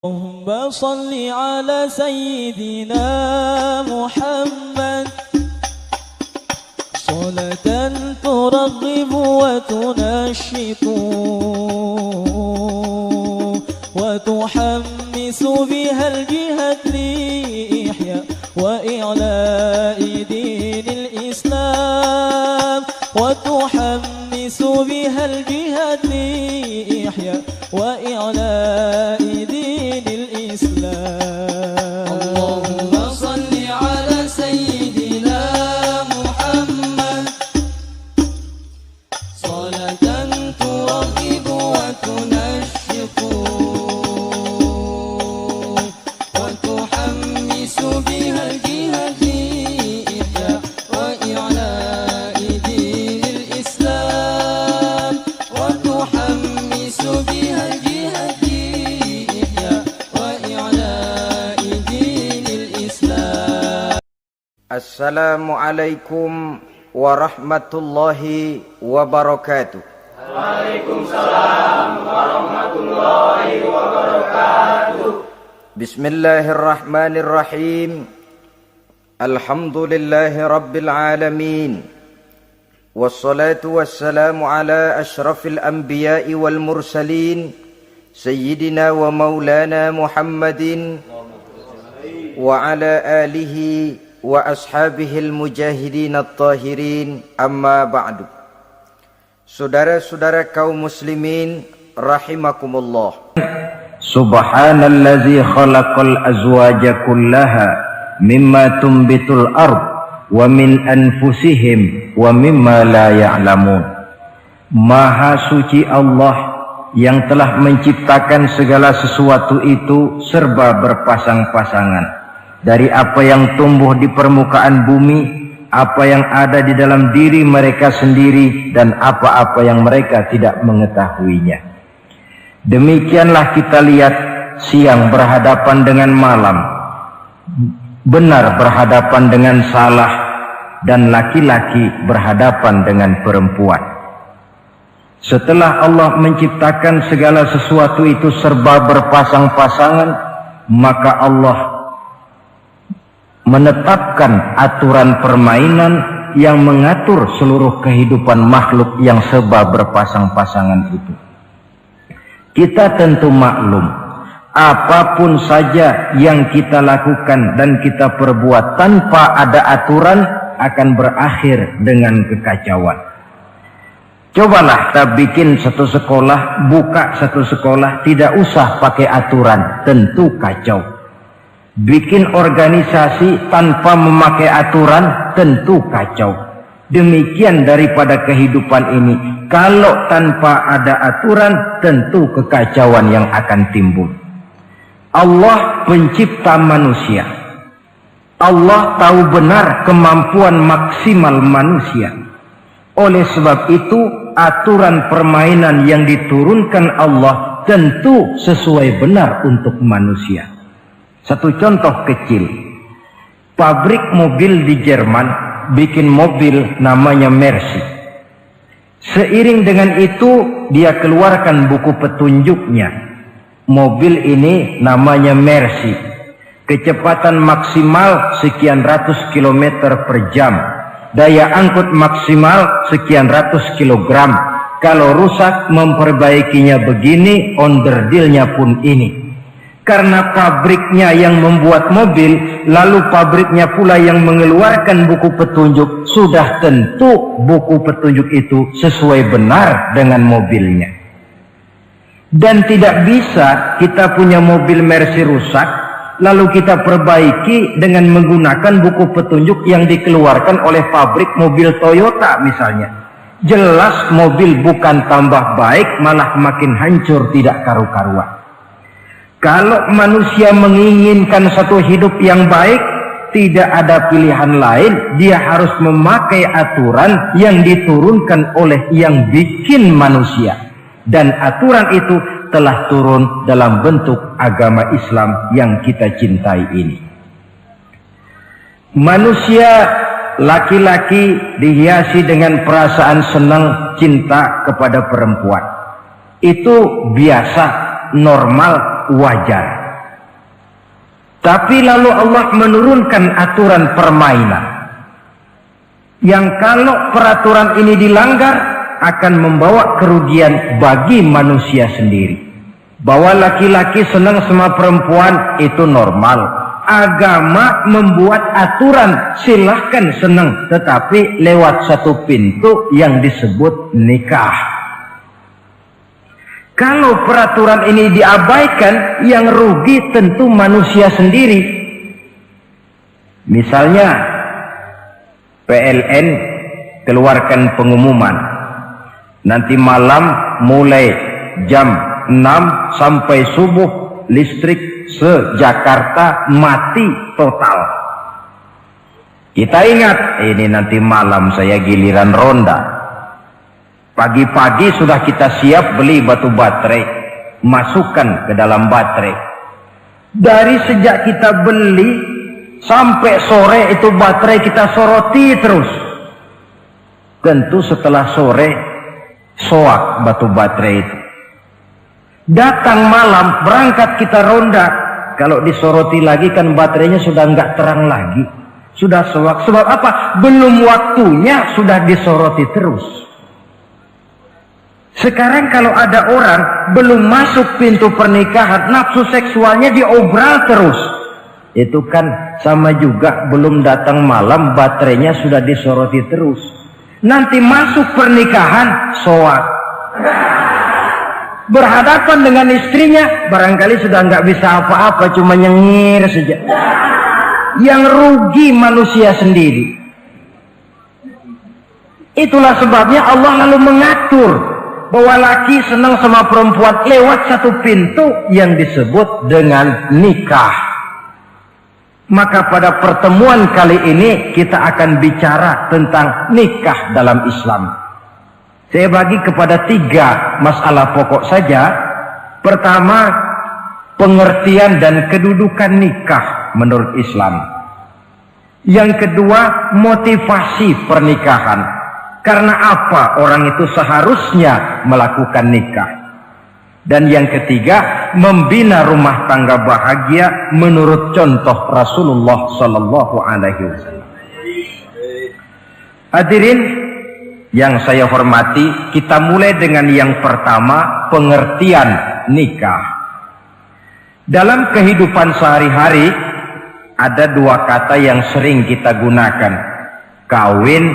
اللهم صل على سيدنا محمد صلاة ترغب وتنشط وتحمس بها الجهاد لإحياء وإعلاء دين الإسلام وتحمس بها الجهاد لإحياء وإعلاء دين الإسلام. اللهم صل على سيدنا محمد صلاة ترغب وتنشط وتحمس بها الجهاد لإحياء وإعلاء دين الإسلام وتحمس بها الجهاد لإحياء وإعلاء دين الإسلام. Assalamualaikum warahmatullahi wabarakatuh. Waalaikumsalam warahmatullahi wabarakatuh. Bismillahirrahmanirrahim. Alhamdulillahi rabbil alamin. Wassalatu wassalamu ala ashrafil anbiya'i wal mursalin Sayyidina wa maulana Muhammadin wa ala alihi wa ashabihil mujahidin at-tahirin, amma ba'du. Saudara-saudara kaum muslimin rahimakumullah. Subhanallazi khalaqal azwaja kullaha mimma tumbitul ard wa min anfusihim wa mimma la ya'lamun. Maha suci Allah yang telah menciptakan segala sesuatu itu serba berpasang-pasangan, dari apa yang tumbuh di permukaan bumi, apa yang ada di dalam diri mereka sendiri, dan apa-apa yang mereka tidak mengetahuinya. Demikianlah kita lihat siang berhadapan dengan malam, benar berhadapan dengan salah, dan laki-laki berhadapan dengan perempuan. Setelah Allah menciptakan segala sesuatu itu serba berpasang-pasangan, maka Allah menetapkan aturan permainan yang mengatur seluruh kehidupan makhluk yang serba berpasang-pasangan itu. Kita tentu maklum, apapun saja yang kita lakukan dan kita perbuat tanpa ada aturan akan berakhir dengan kekacauan. Cobalah kita bikin satu sekolah, buka satu sekolah, tidak usah pakai aturan, tentu kacau. Bikin organisasi tanpa memakai aturan, tentu kacau. Demikian daripada kehidupan ini, kalau tanpa ada aturan, tentu kekacauan yang akan timbul. Allah pencipta manusia. Allah tahu benar kemampuan maksimal manusia. Oleh sebab itu, aturan permainan yang diturunkan Allah tentu sesuai benar untuk manusia. Satu contoh kecil, pabrik mobil di Jerman bikin mobil namanya Mercy. Seiring dengan itu dia keluarkan buku petunjuknya. Mobil ini namanya Mercy, kecepatan maksimal sekian ratus kilometer per jam, daya angkut maksimal sekian ratus kilogram. Kalau rusak memperbaikinya begini, onderdilnya pun ini. Karena pabriknya yang membuat mobil, lalu pabriknya pula yang mengeluarkan buku petunjuk, sudah tentu buku petunjuk itu sesuai benar dengan mobilnya. Dan tidak bisa kita punya mobil Mercy rusak, lalu kita perbaiki dengan menggunakan buku petunjuk yang dikeluarkan oleh pabrik mobil Toyota misalnya. Jelas mobil bukan tambah baik, malah makin hancur tidak karu-karuan. Kalau manusia menginginkan satu hidup yang baik, tidak ada pilihan lain, dia harus memakai aturan yang diturunkan oleh yang bikin manusia. Dan aturan itu telah turun dalam bentuk agama Islam yang kita cintai ini. Manusia laki-laki dihiasi dengan perasaan senang cinta kepada perempuan. Itu biasa, normal, wajar. Tapi lalu Allah menurunkan aturan permainan yang kalau peraturan ini dilanggar akan membawa kerugian bagi manusia sendiri. Bahwa laki-laki senang sama perempuan itu normal. Agama membuat aturan silahkan senang, tetapi lewat satu pintu yang disebut nikah. Kalau peraturan ini diabaikan, yang rugi tentu manusia sendiri. Misalnya PLN keluarkan pengumuman, nanti malam mulai jam 6 sampai subuh listrik se-Jakarta mati total. Kita ingat, ini nanti malam saya giliran ronda. Pagi-pagi sudah kita siap beli batu baterai, masukkan ke dalam baterai. Dari sejak kita beli sampai sore itu baterai kita soroti terus. Tentu setelah sore soak batu baterai itu. Datang malam berangkat kita ronda, kalau disoroti lagi kan baterainya sudah nggak terang lagi, sudah soak. Sebab apa? Belum waktunya sudah disoroti terus. Sekarang kalau ada orang belum masuk pintu pernikahan, nafsu seksualnya diobral terus. Itu kan sama juga belum datang malam baterainya sudah disoroti terus. Nanti masuk pernikahan soak. Berhadapan dengan istrinya barangkali sudah nggak bisa apa-apa, cuma nyengir saja. Yang rugi manusia sendiri. Itulah sebabnya Allah lalu mengatur bahwa laki senang sama perempuan lewat satu pintu yang disebut dengan nikah. Maka pada pertemuan kali ini kita akan bicara tentang nikah dalam Islam. Saya bagi kepada 3 masalah pokok saja. Pertama, pengertian dan kedudukan nikah menurut Islam. Yang kedua, motivasi pernikahan. Karena apa orang itu seharusnya melakukan nikah. Dan yang ketiga, membina rumah tangga bahagia menurut contoh Rasulullah Sallallahu Alaihi Wasallam. Hadirin yang saya hormati, kita mulai dengan yang pertama, pengertian nikah. Dalam kehidupan sehari-hari ada 2 kata yang sering kita gunakan, kawin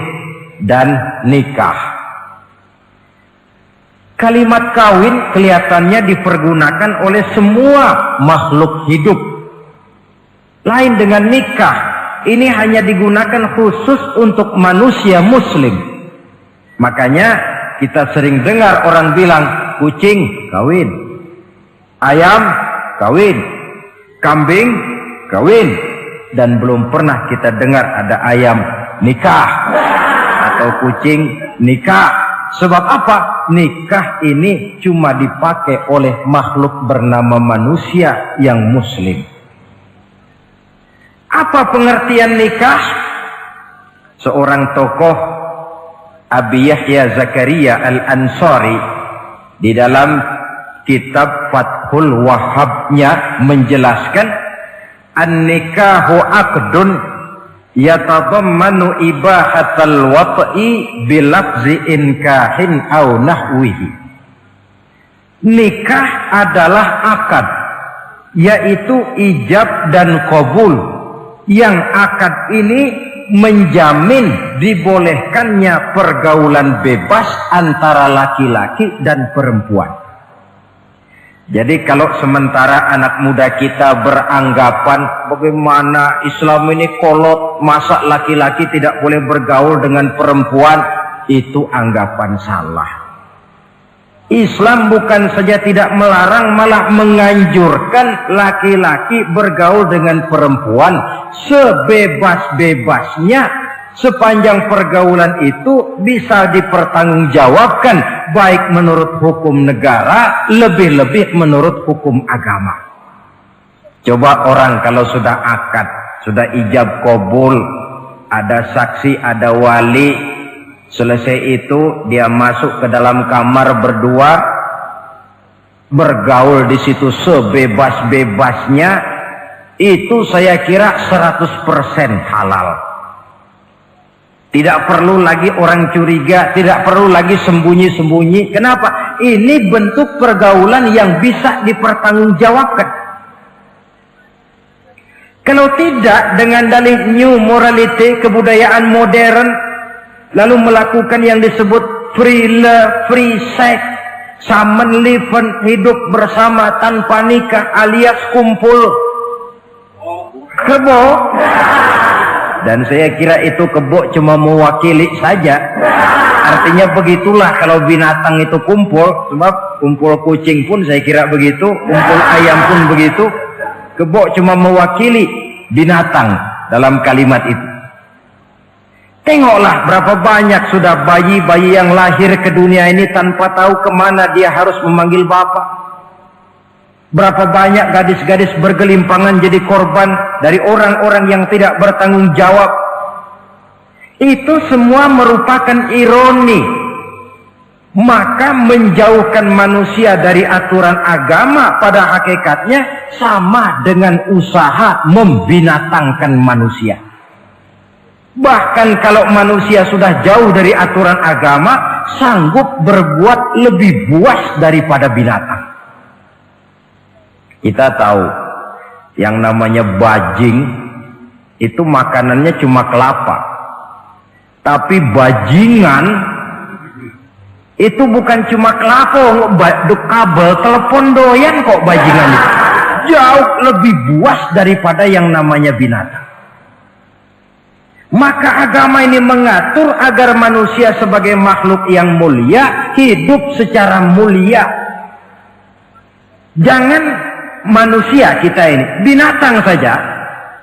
dan nikah. Kalimat kawin kelihatannya dipergunakan oleh semua makhluk hidup. Lain dengan nikah, ini hanya digunakan khusus untuk manusia muslim. Makanya kita sering dengar orang bilang kucing kawin, ayam kawin, kambing kawin, dan belum pernah kita dengar ada ayam nikah atau kucing nikah. Sebab apa? Nikah ini cuma dipakai oleh makhluk bernama manusia yang muslim. Apa pengertian nikah? Seorang tokoh, Abi Yahya Zakaria Al-Ansari, di dalam kitab Fathul Wahhabnya menjelaskan, an-nikahu aqdun yatadammanu ibahatal wat'i bilafzi inkahin au nahwihi. Nikah adalah akad, yaitu ijab dan qabul, yang akad ini menjamin dibolehkannya pergaulan bebas antara laki-laki dan perempuan. Jadi kalau sementara anak muda kita beranggapan bagaimana Islam ini kolot, masa laki-laki tidak boleh bergaul dengan perempuan, itu anggapan salah. Islam bukan saja tidak melarang, malah menganjurkan laki-laki bergaul dengan perempuan sebebas-bebasnya, sepanjang pergaulan itu bisa dipertanggungjawabkan, baik menurut hukum negara, lebih-lebih menurut hukum agama. Coba orang kalau sudah akad, sudah ijab qabul, ada saksi, ada wali, selesai itu dia masuk ke dalam kamar berdua, bergaul di situ sebebas-bebasnya, itu saya kira 100% halal. Tidak perlu lagi orang curiga, tidak perlu lagi sembunyi-sembunyi. Kenapa? Ini bentuk pergaulan yang bisa dipertanggungjawabkan. Kalau tidak, dengan dalih new morality, kebudayaan modern, lalu melakukan yang disebut free love, free sex, samen liven, hidup bersama tanpa nikah alias kumpul kebo. Dan saya kira itu kebo cuma mewakili saja. Artinya begitulah kalau binatang itu kumpul. Sebab kumpul kucing pun saya kira begitu, kumpul ayam pun begitu. Kebo cuma mewakili binatang dalam kalimat itu. Tengoklah berapa banyak sudah bayi-bayi yang lahir ke dunia ini tanpa tahu kemana dia harus memanggil bapak. Berapa banyak gadis-gadis bergelimpangan jadi korban dari orang-orang yang tidak bertanggung jawab. Itu semua merupakan ironi. Maka menjauhkan manusia dari aturan agama pada hakikatnya sama dengan usaha membinatangkan manusia. Bahkan kalau manusia sudah jauh dari aturan agama, sanggup berbuat lebih buas daripada binatang. Kita tahu yang namanya bajing itu makanannya cuma kelapa. Tapi bajingan itu bukan cuma kelapa, kabel telepon doyan kok bajingan itu. Jauh lebih buas daripada yang namanya binatang. Maka agama ini mengatur agar manusia sebagai makhluk yang mulia hidup secara mulia. Jangan manusia kita ini, binatang saja.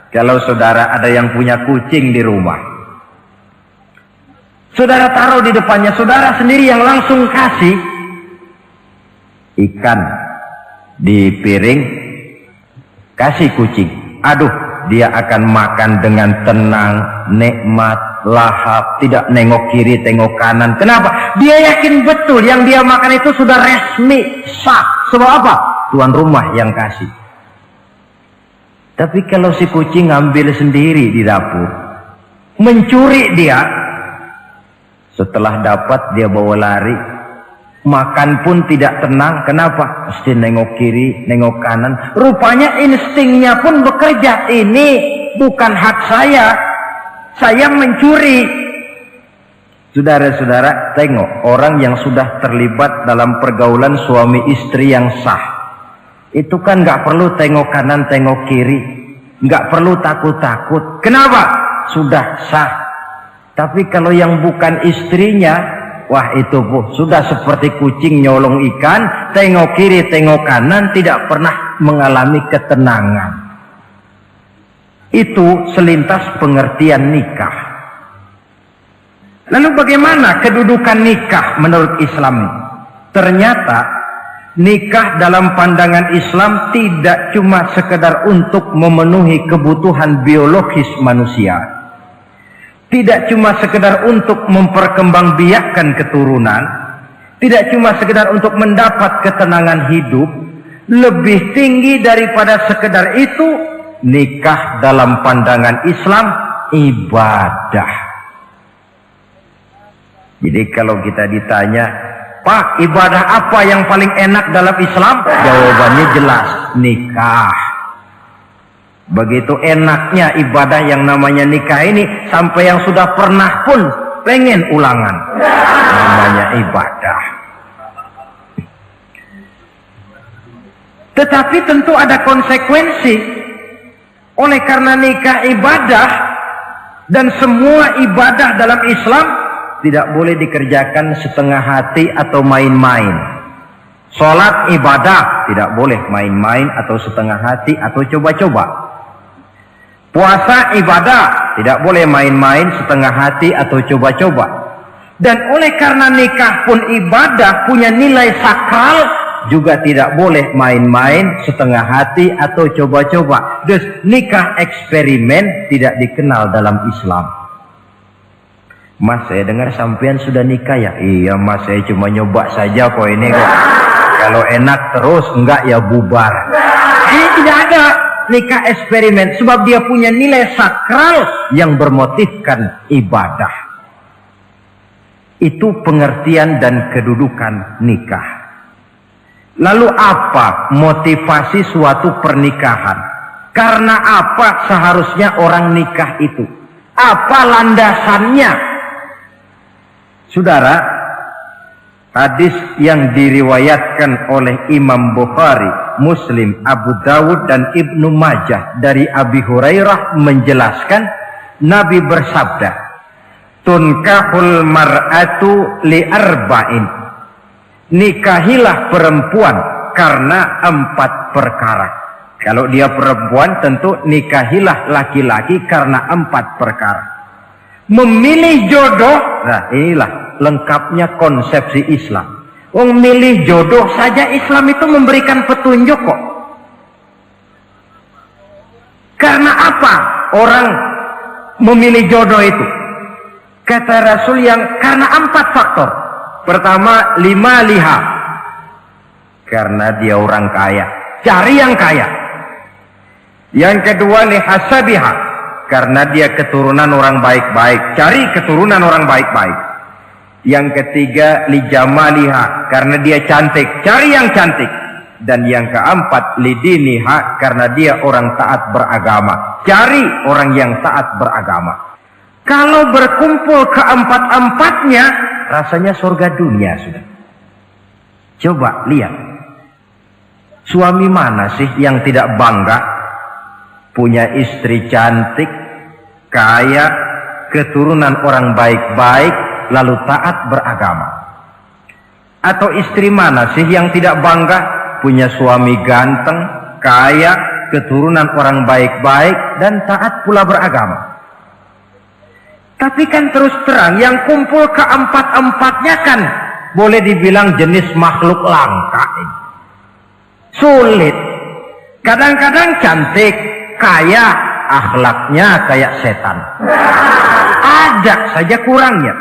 Kalau saudara ada yang punya kucing di rumah, saudara taruh di depannya, saudara sendiri yang langsung kasih ikan di piring, kasih kucing. Aduh, dia akan makan dengan tenang, nikmat, lahap, tidak nengok kiri, tengok kanan. Kenapa? Dia yakin betul yang dia makan itu sudah resmi, sah. Sebab apa? Tuan rumah yang kasih. Tapi kalau si kucing ngambil sendiri di dapur, mencuri dia, setelah dapat dia bawa lari, makan pun tidak tenang. Kenapa? Mesti nengok kiri, nengok kanan. Rupanya instingnya pun bekerja. Ini bukan hak saya mencuri. Saudara-saudara, tengok orang yang sudah terlibat dalam pergaulan suami istri yang sah. Itu kan nggak perlu tengok kanan, tengok kiri, nggak perlu takut-takut. Kenapa? Sudah sah. Tapi kalau yang bukan istrinya, wah itu sudah seperti kucing nyolong ikan, tengok kiri, tengok kanan, tidak pernah mengalami ketenangan. Itu selintas pengertian nikah. Lalu bagaimana kedudukan nikah menurut Islam? Ternyata nikah dalam pandangan Islam tidak cuma sekedar untuk memenuhi kebutuhan biologis manusia. Tidak cuma sekedar untuk memperkembangbiakkan keturunan, tidak cuma sekedar untuk mendapat ketenangan hidup. Lebih tinggi daripada sekedar itu, nikah dalam pandangan Islam ibadah. Jadi kalau kita ditanya, Pak, ibadah apa yang paling enak dalam Islam? Jawabannya jelas, nikah. Begitu enaknya ibadah yang namanya nikah ini, sampai yang sudah pernah pun pengen ulangan. Namanya ibadah. Tetapi tentu ada konsekuensi. Oleh karena nikah ibadah, dan semua ibadah dalam Islam tidak boleh dikerjakan setengah hati atau main-main. Sholat ibadah, tidak boleh main-main atau setengah hati atau coba-coba. Puasa ibadah, tidak boleh main-main, setengah hati atau coba-coba. Dan oleh karena nikah pun ibadah, punya nilai sakral, juga tidak boleh main-main, setengah hati atau coba-coba. Dus nikah eksperimen tidak dikenal dalam Islam. Mas, saya dengar sampean sudah nikah ya? Iya mas, saya cuma nyoba saja kok ini kok. Kalau enak terus, enggak ya bubar. Ini tidak ada. nikah eksperimen? Sebab dia punya nilai sakral yang bermotifkan ibadah. Itu pengertian dan kedudukan nikah. Lalu apa motivasi suatu pernikahan? Karena apa seharusnya orang nikah itu? Apa landasannya? Saudara, hadis yang diriwayatkan oleh Imam Bukhari, Muslim, Abu Dawud dan Ibnu Majah dari Abi Hurairah menjelaskan, Nabi bersabda, tunkahul mar'atu li arba'in. Nikahilah perempuan karena 4 perkara. Kalau dia perempuan tentu nikahilah laki-laki karena 4 perkara. Memilih jodoh, nah inilah lengkapnya konsepsi Islam. Memilih jodoh saja Islam itu memberikan petunjuk kok. Karena apa orang memilih jodoh itu? Kata Rasul yang karena 4 faktor. Pertama, 5 liha. Karena dia orang kaya. Cari yang kaya. Yang kedua, lihasabiha. Karena dia keturunan orang baik-baik. Cari keturunan orang baik-baik. Yang ketiga, lijamaliha. Karena dia cantik. Cari yang cantik. Dan yang keempat, lidiniha. Karena dia orang taat beragama. Cari orang yang taat beragama. Kalau berkumpul keempat-empatnya, rasanya surga dunia sudah. Coba lihat. Suami mana sih yang tidak bangga punya istri cantik, kaya, keturunan orang baik-baik, lalu taat beragama? Atau istri mana sih yang tidak bangga punya suami ganteng, kaya, keturunan orang baik-baik, dan taat pula beragama? Tapi kan terus terang yang kumpul keempat-empatnya kan boleh dibilang jenis makhluk langka ini. Sulit. Kadang-kadang cantik, kaya, akhlaknya kayak setan. Ada saja kurangnya.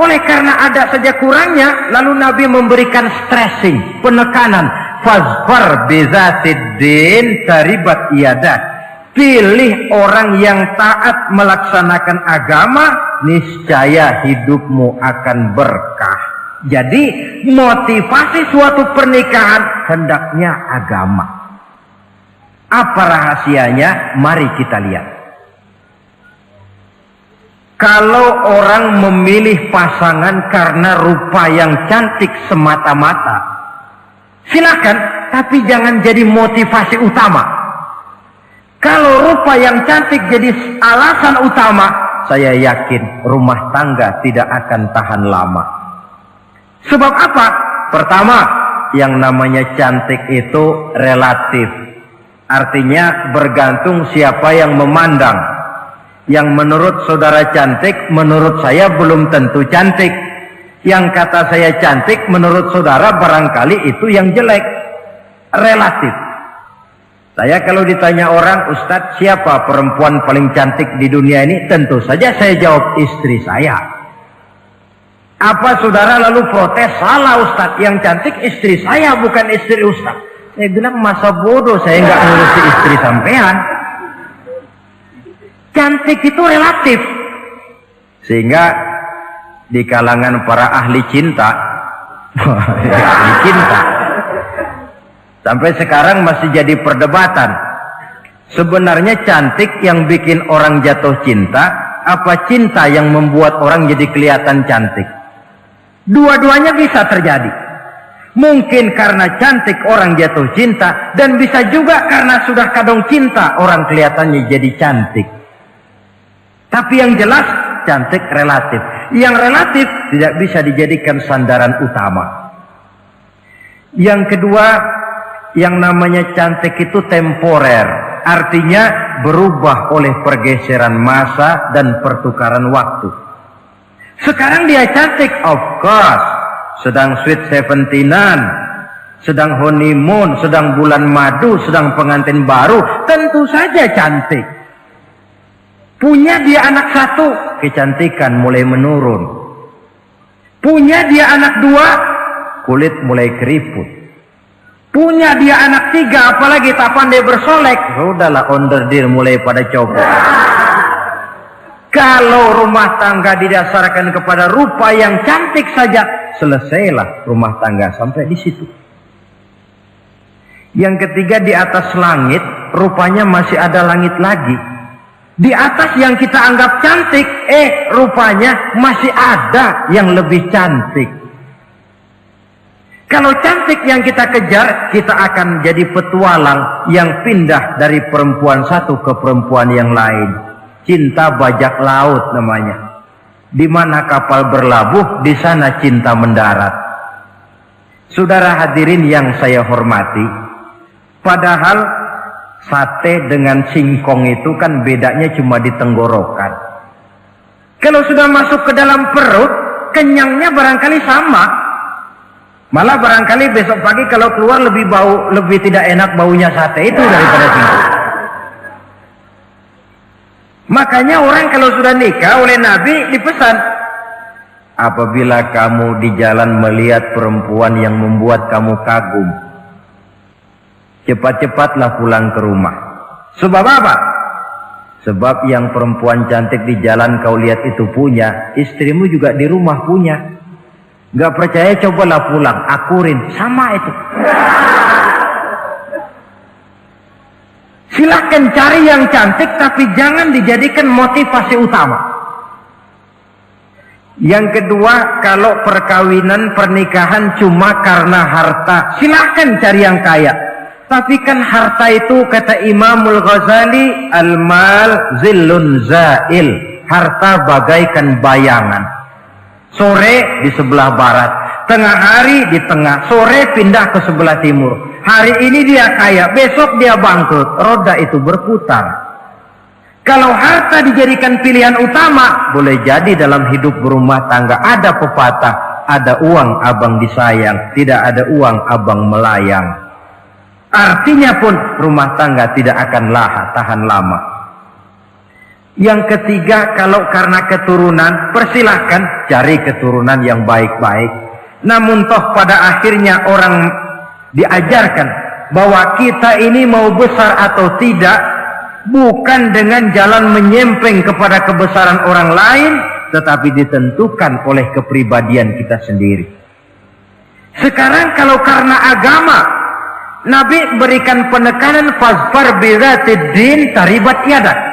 Oleh karena ada saja kurangnya, lalu Nabi memberikan stressing, penekanan. Fazfar bizatiddin taribat iyadah. Pilih orang yang taat melaksanakan agama, niscaya hidupmu akan berkah. Jadi motivasi suatu pernikahan hendaknya agama. Apa rahasianya? Mari kita lihat. Kalau orang memilih pasangan karena rupa yang cantik semata-mata, silakan, tapi jangan jadi motivasi utama. Kalau rupa yang cantik jadi alasan utama, saya yakin rumah tangga tidak akan tahan lama. Sebab apa? Pertama, yang namanya cantik itu relatif. Artinya bergantung siapa yang memandang. Yang menurut saudara cantik, menurut saya belum tentu cantik. Yang kata saya cantik, menurut saudara barangkali itu yang jelek. Relatif. Saya kalau ditanya orang, Ustadz siapa perempuan paling cantik di dunia ini? Tentu saja saya jawab istri saya. Apa saudara lalu protes? Salah Ustadz, yang cantik istri saya bukan istri Ustadz. Saya bilang masa bodoh saya nggak ngurusi istri sampean. Cantik itu relatif. Sehingga di kalangan para ahli cinta, ahli cinta, sampai sekarang masih jadi perdebatan. Sebenarnya cantik yang bikin orang jatuh cinta, apa cinta yang membuat orang jadi kelihatan cantik? Dua-duanya bisa terjadi. Mungkin karena cantik orang jatuh cinta, dan bisa juga karena sudah kadung cinta orang kelihatannya jadi cantik. Tapi yang jelas cantik relatif. Yang relatif tidak bisa dijadikan sandaran utama. Yang kedua, yang namanya cantik itu temporer, artinya berubah oleh pergeseran masa dan pertukaran waktu. Sekarang dia cantik, of course, sedang sweet 17-an, sedang honeymoon, sedang bulan madu, sedang pengantin baru, tentu saja cantik. Punya dia anak satu, kecantikan mulai menurun. Punya dia anak dua, kulit mulai keriput. Punya dia anak 3, apalagi tak pandai bersolek, sudahlah onderdir mulai pada copot. Kalau rumah tangga didasarkan kepada rupa yang cantik saja, selesailah rumah tangga sampai di situ. Yang ketiga, di atas langit, rupanya masih ada langit lagi. Di atas yang kita anggap cantik, rupanya masih ada yang lebih cantik. Kalau cantik yang kita kejar, kita akan jadi petualang yang pindah dari perempuan satu ke perempuan yang lain. Cinta bajak laut namanya. Di mana kapal berlabuh, di sana cinta mendarat. Saudara hadirin yang saya hormati, padahal sate dengan singkong itu kan bedanya cuma di tenggorokan. Kalau sudah masuk ke dalam perut, kenyangnya barangkali sama. Malah barangkali besok pagi kalau keluar lebih tidak enak baunya sate itu daripada singkong. Makanya orang kalau sudah nikah oleh Nabi dipesan, apabila kamu di jalan melihat perempuan yang membuat kamu kagum, cepat-cepatlah pulang ke rumah. Sebab apa? Sebab yang perempuan cantik di jalan kau lihat itu punya, istrimu juga di rumah punya. Gak percaya cobalah pulang, akurin, sama itu. Silahkan cari yang cantik, tapi jangan dijadikan motivasi utama. Yang kedua, kalau perkawinan, pernikahan cuma karena harta, silahkan cari yang kaya. Tapi kan harta itu, kata Imamul Ghazali, al-mal zillun zail. Harta bagaikan bayangan. Sore di sebelah barat, tengah hari di tengah, sore pindah ke sebelah timur. Hari ini dia kaya, besok dia bangkrut. Roda itu berputar. Kalau harta dijadikan pilihan utama, boleh jadi dalam hidup berumah tangga ada pepatah, ada uang abang disayang, tidak ada uang abang melayang. Artinya pun rumah tangga tidak akan tahan lama. Yang ketiga, kalau karena keturunan, persilahkan cari keturunan yang baik-baik. Namun toh pada akhirnya orang diajarkan bahwa kita ini mau besar atau tidak, bukan dengan jalan menyempeng kepada kebesaran orang lain, tetapi ditentukan oleh kepribadian kita sendiri. Sekarang kalau karena agama, Nabi berikan penekanan fazfar bizatid din taribat yadak.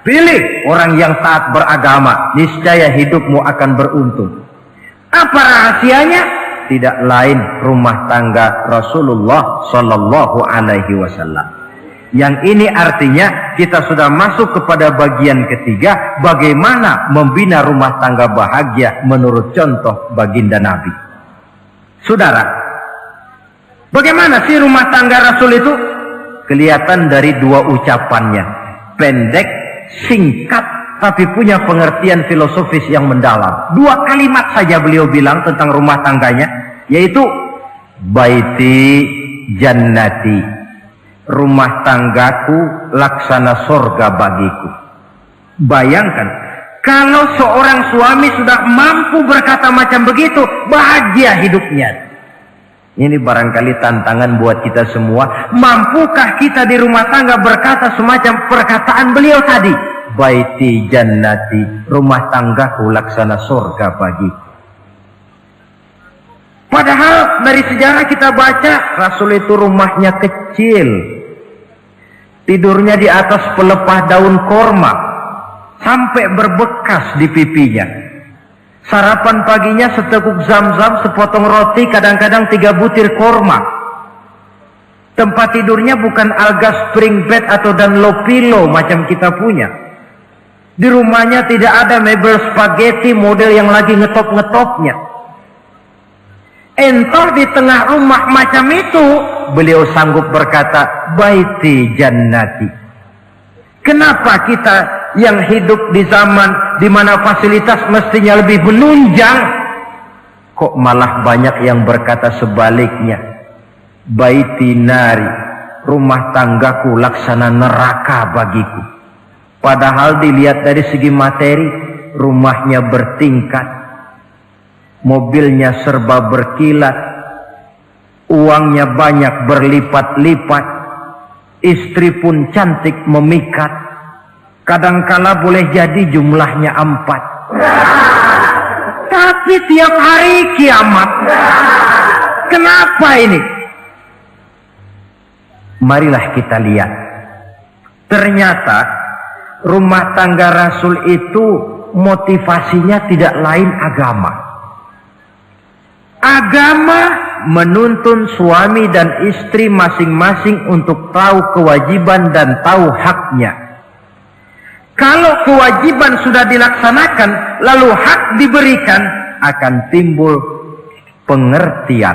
Pilih orang yang taat beragama, niscaya hidupmu akan beruntung. Apa rahasianya? Tidak lain rumah tangga Rasulullah Sallallahu Alaihi Wasallam. Yang ini artinya kita sudah masuk kepada bagian ketiga, bagaimana membina rumah tangga bahagia menurut contoh baginda Nabi. Saudara, bagaimana sih rumah tangga Rasul itu? Kelihatan dari dua ucapannya, pendek, singkat, tapi punya pengertian filosofis yang mendalam. Dua kalimat saja beliau bilang tentang rumah tangganya, yaitu baiti jannati, rumah tanggaku laksana sorga bagiku. Bayangkan, kalau seorang suami sudah mampu berkata macam begitu, bahagia hidupnya. Ini barangkali tantangan buat kita semua. Mampukah kita di rumah tangga berkata semacam perkataan beliau tadi? Baiti jannati, rumah tanggaku laksana surga bagiku. Padahal dari sejarah kita baca, Rasul itu rumahnya kecil. Tidurnya di atas pelepah daun korma, sampai berbekas di pipinya. Sarapan paginya seteguk zam-zam, sepotong roti, kadang-kadang 3 butir korma. Tempat tidurnya bukan alga spring bed atau Dunlop pillow macam kita punya. Di rumahnya tidak ada mebel spaghetti model yang lagi ngetop-ngetopnya. Entar di tengah rumah macam itu, beliau sanggup berkata, baiti jannati. Kenapa kita yang hidup di zaman di mana fasilitas mestinya lebih menunjang, kok malah banyak yang berkata sebaliknya? Baiti nari, rumah tanggaku laksana neraka bagiku. Padahal dilihat dari segi materi, rumahnya bertingkat, mobilnya serba berkilat, uangnya banyak berlipat-lipat, istri pun cantik memikat, kadangkala boleh jadi jumlahnya 4. Tapi tiap hari kiamat. Kenapa ini? Marilah kita lihat. Ternyata rumah tangga Rasul itu motivasinya tidak lain agama. Agama menuntun suami dan istri masing-masing untuk tahu kewajiban dan tahu haknya. Kalau kewajiban sudah dilaksanakan, lalu hak diberikan, akan timbul pengertian,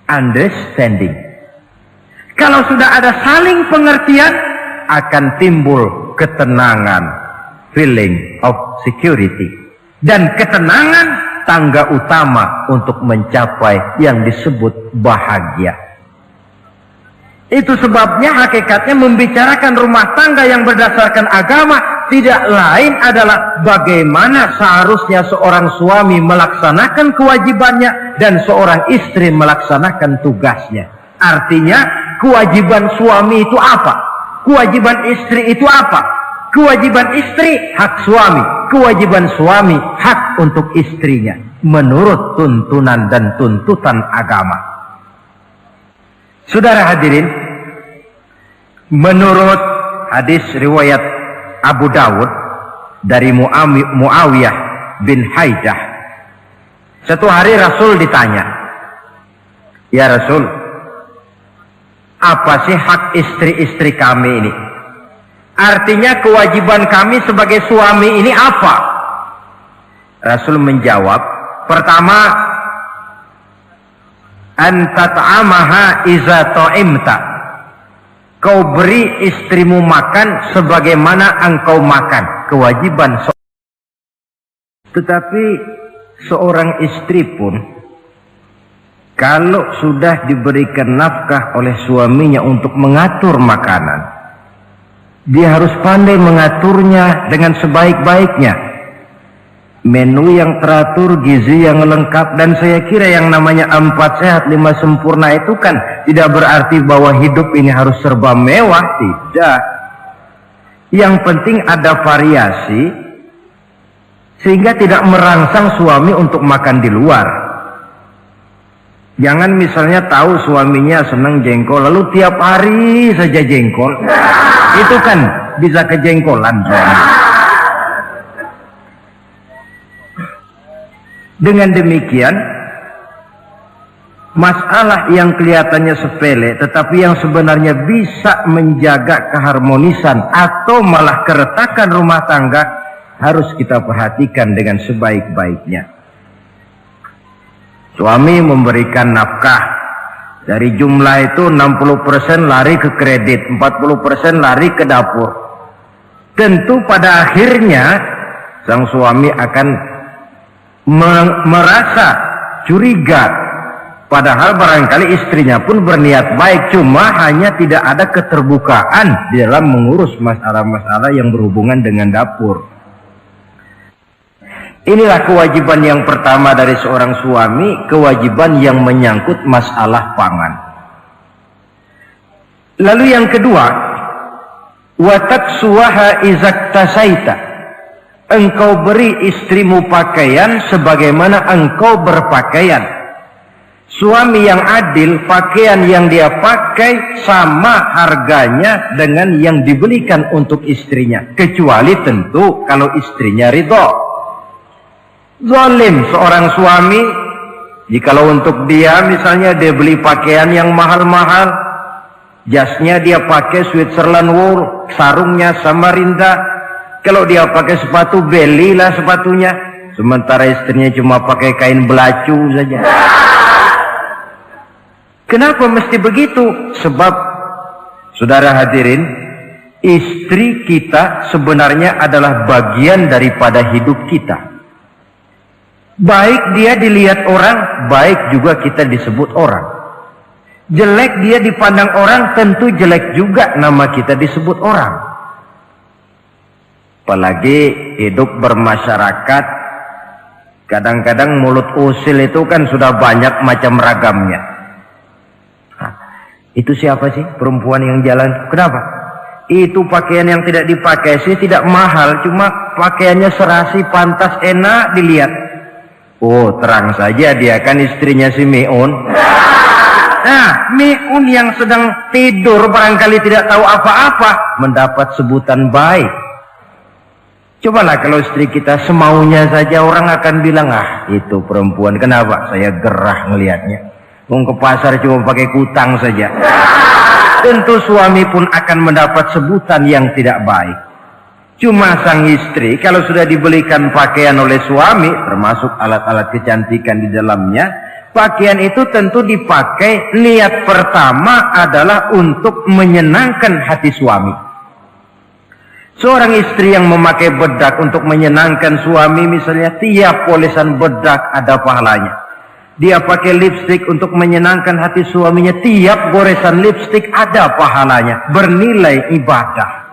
understanding. Kalau sudah ada saling pengertian, akan timbul ketenangan, feeling of security. Dan ketenangan tangga utama untuk mencapai yang disebut bahagia. Itu sebabnya hakikatnya membicarakan rumah tangga yang berdasarkan agama tidak lain adalah bagaimana seharusnya seorang suami melaksanakan kewajibannya dan seorang istri melaksanakan tugasnya. Artinya kewajiban suami itu apa? Kewajiban istri itu apa? Kewajiban istri hak suami, kewajiban suami hak untuk istrinya menurut tuntunan dan tuntutan agama. Saudara hadirin, menurut hadis riwayat Abu Dawud dari Muawiyah bin Haidah, satu hari Rasul ditanya, "Ya Rasul, apa sih hak istri-istri kami ini? Artinya kewajiban kami sebagai suami ini apa?" Rasul menjawab, pertama, anta ta'amaha iza ta'imta. Kau beri istrimu makan sebagaimana engkau makan. Kewajiban. Tetapi seorang istri pun kalau sudah diberikan nafkah oleh suaminya untuk mengatur makanan, dia harus pandai mengaturnya dengan sebaik-baiknya. Menu yang teratur, gizi yang lengkap, dan saya kira yang namanya 4 sehat 5 sempurna itu kan tidak berarti bahwa hidup ini harus serba mewah, tidak. Yang penting ada variasi sehingga tidak merangsang suami untuk makan di luar. Jangan misalnya tahu suaminya senang jengkol lalu tiap hari saja jengkol, itu kan bisa kejengkolan suami. Dengan demikian, masalah yang kelihatannya sepele tetapi yang sebenarnya bisa menjaga keharmonisan atau malah keretakan rumah tangga harus kita perhatikan dengan sebaik-baiknya. Suami memberikan nafkah, dari jumlah itu 60% lari ke kredit, 40% lari ke dapur. Tentu pada akhirnya sang suami akan merasa curiga, padahal barangkali istrinya pun berniat baik, cuma hanya tidak ada keterbukaan di dalam mengurus masalah-masalah yang berhubungan dengan dapur. Inilah kewajiban yang pertama dari seorang suami, kewajiban yang menyangkut masalah pangan. Lalu yang kedua, wa taksuha izak tasaita. Engkau beri istrimu pakaian sebagaimana engkau berpakaian. Suami yang adil, pakaian yang dia pakai sama harganya dengan yang dibelikan untuk istrinya. Kecuali tentu kalau istrinya ridho. Zalim seorang suami, jikalau untuk dia misalnya dia beli pakaian yang mahal-mahal, jasnya dia pakai Switzerland wool, sarungnya Samarinda. Kalau dia pakai sepatu, belilah sepatunya. Sementara istrinya cuma pakai kain belacu saja. Kenapa mesti begitu? Sebab, saudara hadirin, istri kita sebenarnya adalah bagian daripada hidup kita. Baik dia dilihat orang, baik juga kita disebut orang. Jelek dia dipandang orang, tentu jelek juga nama kita disebut orang. Apalagi hidup bermasyarakat, kadang-kadang mulut usil itu kan sudah banyak macam ragamnya. Itu siapa sih perempuan yang jalan? Kenapa? Itu pakaian yang tidak dipakai sih, tidak mahal, cuma pakaiannya serasi, pantas, enak dilihat. Oh, terang saja dia kan istrinya si Mi'un. Nah, Mi'un yang sedang tidur barangkali tidak tahu apa-apa mendapat sebutan baik. Cobalah kalau istri kita semaunya saja, orang akan bilang, ah itu perempuan, kenapa? Saya gerah ngelihatnya. Mau ke pasar cuma pakai kutang saja. Tentu suami pun akan mendapat sebutan yang tidak baik. Cuma sang istri kalau sudah dibelikan pakaian oleh suami, termasuk alat-alat kecantikan di dalamnya, pakaian itu tentu dipakai niat pertama adalah untuk menyenangkan hati suami. Seorang istri yang memakai bedak untuk menyenangkan suami, misalnya tiap polesan bedak ada pahalanya. Dia pakai lipstik untuk menyenangkan hati suaminya, tiap goresan lipstik ada pahalanya, bernilai ibadah.